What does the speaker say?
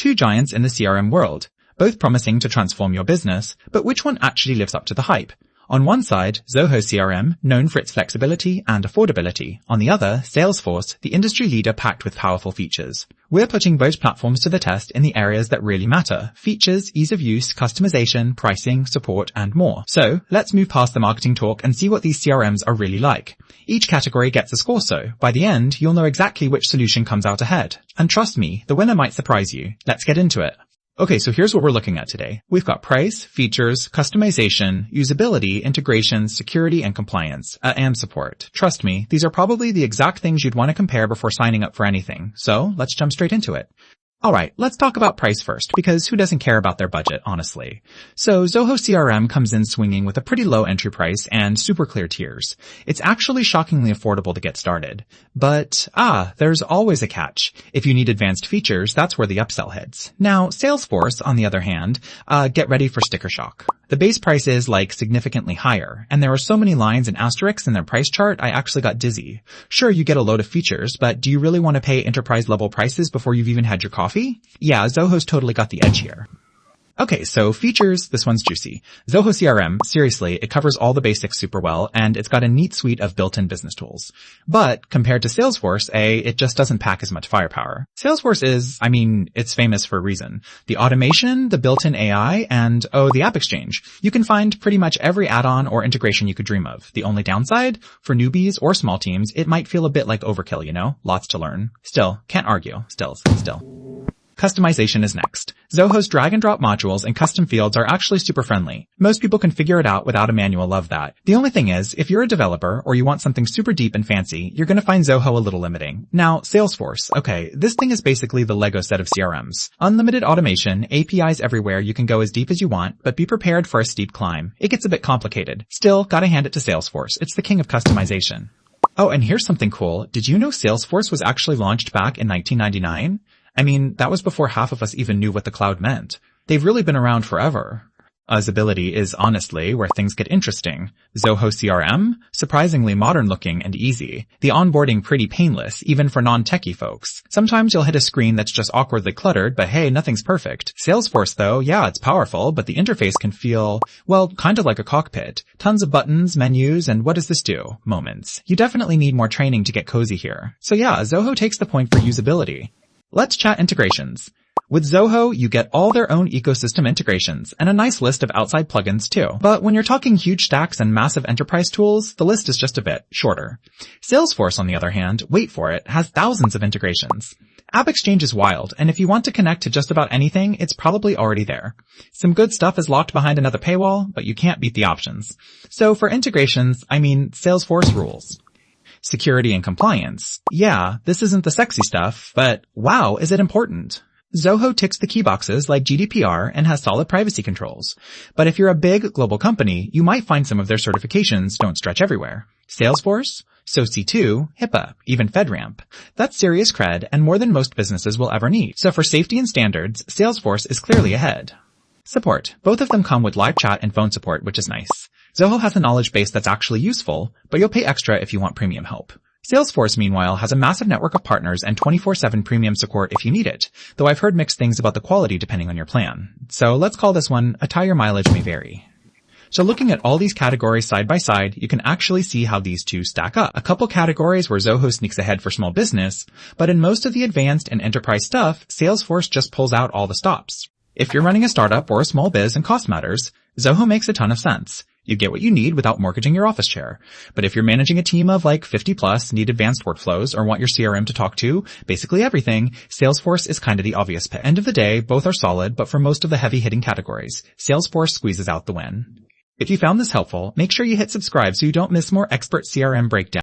Two giants in the CRM world, both promising to transform your business, but which one actually lives up to the hype? On one side, Zoho CRM, known for its flexibility and affordability. On the other, Salesforce, the industry leader packed with powerful features. We're putting both platforms to the test in the areas that really matter: features, ease of use, customization, pricing, support, and more. So, let's move past the marketing talk and see what these CRMs are really like. Each category gets a score, so by the end, you'll know exactly which solution comes out ahead. And trust me, the winner might surprise you. Let's get into it. Okay, so here's what we're looking at today. We've got price, features, customization, usability, integration, security, and compliance, and support. Trust me, these are probably the exact things you'd want to compare before signing up for anything. So let's jump straight into it. Alright, let's talk about price first, because who doesn't care about their budget, honestly? So Zoho CRM comes in swinging with a pretty low entry price and super clear tiers. It's actually shockingly affordable to get started. But, there's always a catch. If you need advanced features, that's where the upsell hits. Now, Salesforce, on the other hand, get ready for sticker shock. The base price is, significantly higher, and there are so many lines and asterisks in their price chart, I actually got dizzy. Sure, you get a load of features, but do you really want to pay enterprise-level prices before you've even had your coffee? Yeah, Zoho's totally got the edge here. Okay, so features, this one's juicy. Zoho CRM, seriously, it covers all the basics super well, and it's got a neat suite of built-in business tools. But, compared to Salesforce, it just doesn't pack as much firepower. Salesforce is, it's famous for a reason. The automation, the built-in AI, and, the App Exchange. You can find pretty much every add-on or integration you could dream of. The only downside? For newbies or small teams, it might feel a bit like overkill, you know? Lots to learn. Still, can't argue. Still. Customization is next. Zoho's drag and drop modules and custom fields are actually super friendly. Most people can figure it out without a manual, love that. The only thing is, if you're a developer or you want something super deep and fancy, you're gonna find Zoho a little limiting. Now, Salesforce. Okay, this thing is basically the Lego set of CRMs. Unlimited automation, APIs everywhere, you can go as deep as you want, but be prepared for a steep climb. It gets a bit complicated. Still, gotta hand it to Salesforce. It's the king of customization. Oh, and here's something cool. Did you know Salesforce was actually launched back in 1999? That was before half of us even knew what the cloud meant. They've really been around forever. Usability is honestly where things get interesting. Zoho CRM? Surprisingly modern looking and easy. The onboarding pretty painless, even for non-techie folks. Sometimes you'll hit a screen that's just awkwardly cluttered, but hey, nothing's perfect. Salesforce though, yeah, it's powerful, but the interface can feel, kind of like a cockpit. Tons of buttons, menus, and what does this do? Moments. You definitely need more training to get cozy here. So yeah, Zoho takes the point for usability. Let's chat integrations. With Zoho, you get all their own ecosystem integrations and a nice list of outside plugins too. But when you're talking huge stacks and massive enterprise tools, the list is just a bit shorter. Salesforce, on the other hand, wait for it, has thousands of integrations. App Exchange is wild, and if you want to connect to just about anything, it's probably already there. Some good stuff is locked behind another paywall, but you can't beat the options. So for integrations, Salesforce rules. Security and compliance. Yeah, this isn't the sexy stuff, but wow, is it important? Zoho ticks the key boxes like GDPR and has solid privacy controls. But if you're a big global company, you might find some of their certifications don't stretch everywhere. Salesforce? SOC2, HIPAA, even FedRAMP. That's serious cred and more than most businesses will ever need. So for safety and standards, Salesforce is clearly ahead. Support. Both of them come with live chat and phone support, which is nice. Zoho has a knowledge base that's actually useful, but you'll pay extra if you want premium help. Salesforce, meanwhile, has a massive network of partners and 24/7 premium support if you need it, though I've heard mixed things about the quality depending on your plan. So let's call this one a tire mileage may vary. So looking at all these categories side by side, you can actually see how these two stack up. A couple categories where Zoho sneaks ahead for small business, but in most of the advanced and enterprise stuff, Salesforce just pulls out all the stops. If you're running a startup or a small biz and cost matters, Zoho makes a ton of sense. You get what you need without mortgaging your office chair. But if you're managing a team of 50 plus, need advanced workflows, or want your CRM to talk to basically everything, Salesforce is kind of the obvious pick. End of the day, both are solid, but for most of the heavy hitting categories, Salesforce squeezes out the win. If you found this helpful, make sure you hit subscribe so you don't miss more expert CRM breakdown.